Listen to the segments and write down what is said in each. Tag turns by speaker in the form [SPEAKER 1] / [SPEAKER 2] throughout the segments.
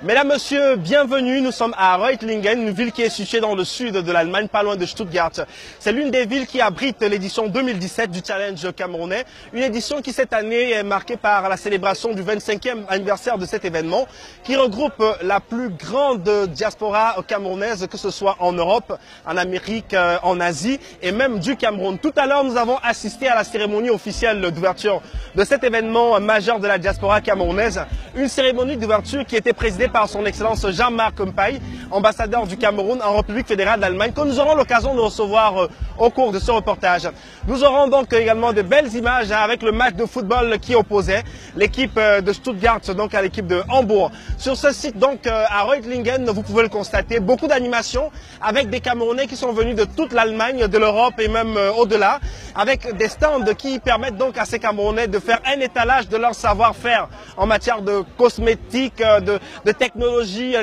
[SPEAKER 1] Mesdames, Messieurs, bienvenue. Nous sommes à Reutlingen, une ville qui est située dans le sud de l'Allemagne, pas loin de Stuttgart. C'est l'une des villes qui abrite l'édition 2017 du Challenge camerounais. Une édition qui cette année est marquée par la célébration du 25e anniversaire de cet événement, qui regroupe la plus grande diaspora camerounaise, que ce soit en Europe, en Amérique, en Asie et même du Cameroun. Tout à l'heure, nous avons assisté à la cérémonie officielle d'ouverture de cet événement majeur de la diaspora camerounaise. Une cérémonie d'ouverture qui était présidée par son Excellence Jean-Marc Mpaye, ambassadeur du Cameroun en République fédérale d'Allemagne, que nous aurons l'occasion de recevoir au cours de ce reportage. Nous aurons donc également de belles images avec le match de football qui opposait l'équipe de Stuttgart donc à l'équipe de Hambourg. Sur ce site donc à Reutlingen, vous pouvez le constater, beaucoup d'animations avec des Camerounais qui sont venus de toute l'Allemagne, de l'Europe et même au-delà, avec des stands qui permettent donc à ces Camerounais de faire un étalage de leur savoir-faire en matière de cosmétiques, de technologie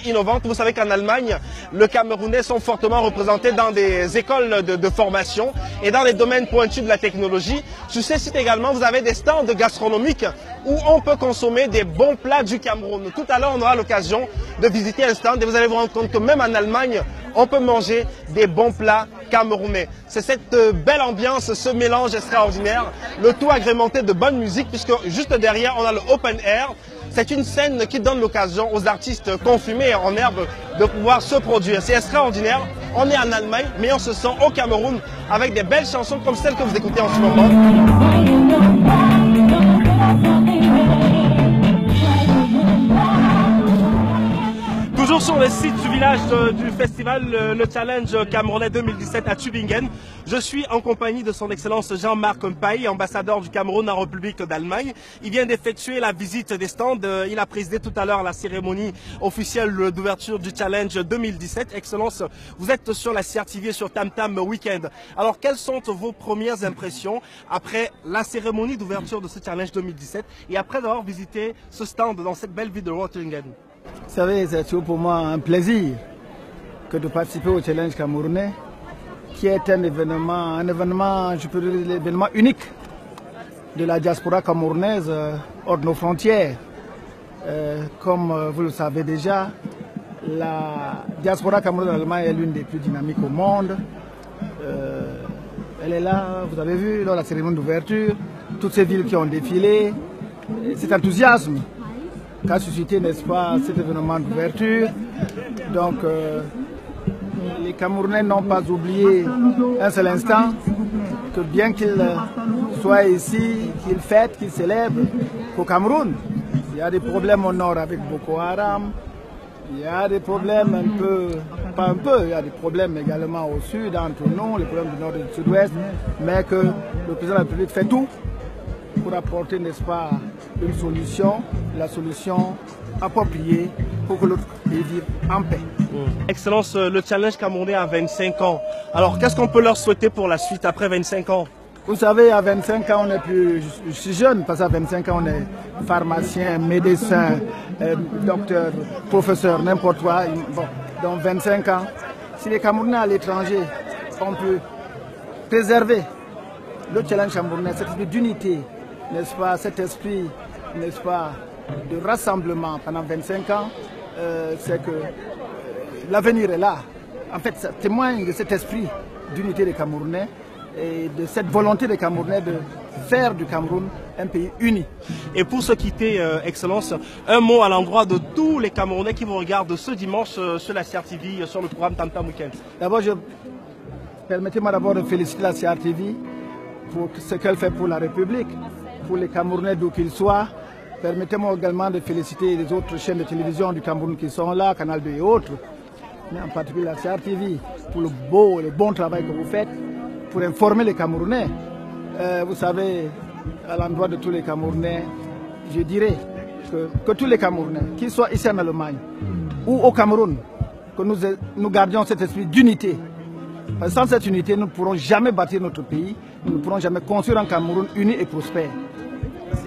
[SPEAKER 1] innovantes. Vous savez qu'en Allemagne, les Camerounais sont fortement représentés dans des écoles de formation et dans les domaines pointus de la technologie. Sur ces sites également, vous avez des stands gastronomiques où on peut consommer des bons plats du Cameroun. Tout à l'heure, on aura l'occasion de visiter un stand et vous allez vous rendre compte que même en Allemagne, on peut manger des bons plats camerounais. C'est cette belle ambiance, ce mélange extraordinaire, le tout agrémenté de bonne musique, puisque juste derrière, on a le open air. C'est une scène qui donne l'occasion aux artistes confirmés en herbe de pouvoir se produire. C'est extraordinaire. On est en Allemagne, mais on se sent au Cameroun avec des belles chansons comme celle que vous écoutez en ce moment. Toujours sur le site du village du festival, le Challenge camerounais 2017 à Tübingen. Je suis en compagnie de son Excellence Jean-Marc Mpaye, ambassadeur du Cameroun en République d'Allemagne. Il vient d'effectuer la visite des stands. Il a présidé tout à l'heure la cérémonie officielle d'ouverture du Challenge 2017. Excellence, vous êtes sur la CRTV sur Tam Tam Weekend. Alors, quelles sont vos premières impressions après la cérémonie d'ouverture de ce Challenge 2017 et après avoir visité ce stand dans cette belle ville de Reutlingen?
[SPEAKER 2] Vous savez, c'est toujours pour moi un plaisir que de participer au Challenge camerounais, qui est un événement, je peux dire, l'événement unique de la diaspora camerounaise hors de nos frontières. Comme vous le savez déjà, la diaspora camerounaise en Allemagne est l'une des plus dynamiques au monde. Elle est là, vous avez vu, dans la cérémonie d'ouverture, toutes ces villes qui ont défilé, cet enthousiasme qu'a suscité, n'est-ce pas, cet événement d'ouverture. Donc, les Camerounais n'ont pas oublié un seul instant que bien qu'ils soient ici, qu'ils fêtent, qu'ils célèbrent, qu'au Cameroun, il y a des problèmes au nord avec Boko Haram, il y a des problèmes un peu, pas un peu, il y a des problèmes également au sud, entre nous, les problèmes du nord et du sud-ouest, mais que le président de la République fait tout pour apporter, n'est-ce pas, une solution, la solution appropriée pour que l'autre pays vive en paix.
[SPEAKER 1] Excellence, le Challenge camerounais a 25 ans. Alors, qu'est-ce qu'on peut leur souhaiter pour la suite après 25 ans?
[SPEAKER 2] Vous savez, à 25 ans, on est plus jeune, parce qu'à 25 ans, on est pharmacien, médecin, docteur, professeur, n'importe quoi. Bon, donc 25 ans, si les Camerounais à l'étranger, on peut préserver le Challenge camerounais, cet esprit d'unité, n'est-ce pas, cet esprit, n'est-ce pas, de rassemblement pendant 25 ans, c'est que l'avenir est là. En fait, ça témoigne de cet esprit d'unité des Camerounais et de cette volonté des Camerounais de faire du Cameroun un pays uni.
[SPEAKER 1] Et pour se quitter, Excellence, un mot à l'endroit de tous les Camerounais qui vous regardent ce dimanche sur la CRTV, sur le programme Tam Tam Weekend.
[SPEAKER 2] D'abord, permettez-moi d'abord de féliciter la CRTV pour ce qu'elle fait pour la République, pour les Camerounais d'où qu'ils soient. Permettez-moi également de féliciter les autres chaînes de télévision du Cameroun qui sont là, Canal 2 et autres, mais en particulier la CRTV, pour le bon travail que vous faites, pour informer les Camerounais. Vous savez, à l'endroit de tous les Camerounais, je dirais que tous les Camerounais, qu'ils soient ici en Allemagne ou au Cameroun, que nous gardions cet esprit d'unité. Sans cette unité, nous ne pourrons jamais bâtir notre pays, nous ne pourrons jamais construire un Cameroun uni et prospère.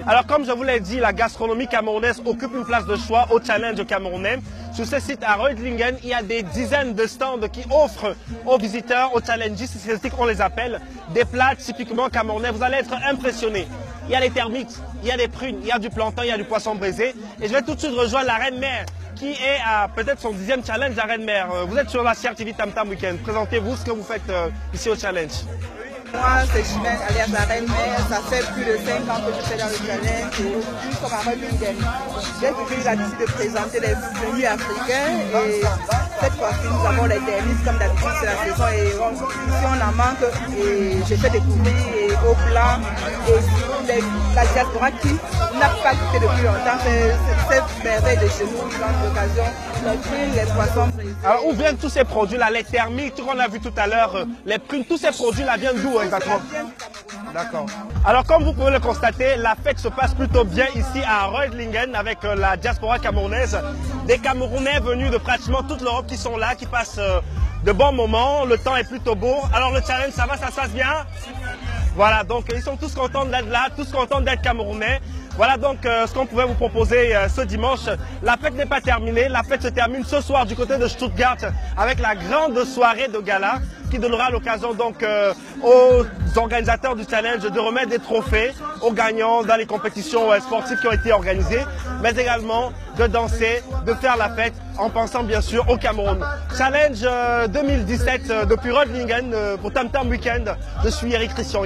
[SPEAKER 1] Alors, comme je vous l'ai dit, la gastronomie camerounaise occupe une place de choix au Challenge camerounais. Sur ce site à Reutlingen, il y a des dizaines de stands qui offrent aux visiteurs, aux challengistes, c'est ainsi qu'on les appelle, des plats typiquement camerounais. Vous allez être impressionnés. il y a les termites, il y a des prunes, il y a du plantain, il y a du poisson braisé. Et je vais tout de suite rejoindre la Reine Mère qui est à peut-être son 10e challenge, la Reine Mère. Vous êtes sur la CRTV Tam Tam Weekend. Présentez-vous ce que vous faites ici au challenge.
[SPEAKER 3] Moi, c'est Chimène, alias la Reine Mère. Ça fait plus de 5 ans que je fais dans le challenge. Et nous sommes à Reutlingen. J'ai eu l'habitude de présenter les menus africains. Et cette fois-ci, nous avons les termites, comme d'habitude, c'est la saison. Et si on en manque, et j'ai fait découvrir au blanc et la diaspora qui n'a pas goûté depuis longtemps. C'est merveille de chez nous, dans l'occasion. Les prunes, les poissons.
[SPEAKER 1] Alors, où viennent tous ces produits-là? Les termites, tout qu'on a vu tout à l'heure, les prunes, tous ces produits-là viennent d'où exactement? D'accord. Alors, comme vous pouvez le constater, la fête se passe plutôt bien ici à Reutlingen avec la diaspora camerounaise. Des Camerounais venus de pratiquement toute l'Europe qui sont là, qui passent de bons moments. Le temps est plutôt beau. Alors, le challenge, ça va, ça se passe bien? Voilà, donc ils sont tous contents d'être là, tous contents d'être Camerounais. Voilà donc ce qu'on pouvait vous proposer ce dimanche. La fête n'est pas terminée, la fête se termine ce soir du côté de Stuttgart avec la grande soirée de gala qui donnera l'occasion donc aux organisateurs du challenge de remettre des trophées aux gagnants dans les compétitions sportives qui ont été organisées, mais également de danser, de faire la fête en pensant bien sûr au Cameroun. Challenge 2017 depuis Reutlingen pour Tam Tam Weekend. Je suis Eric Christian.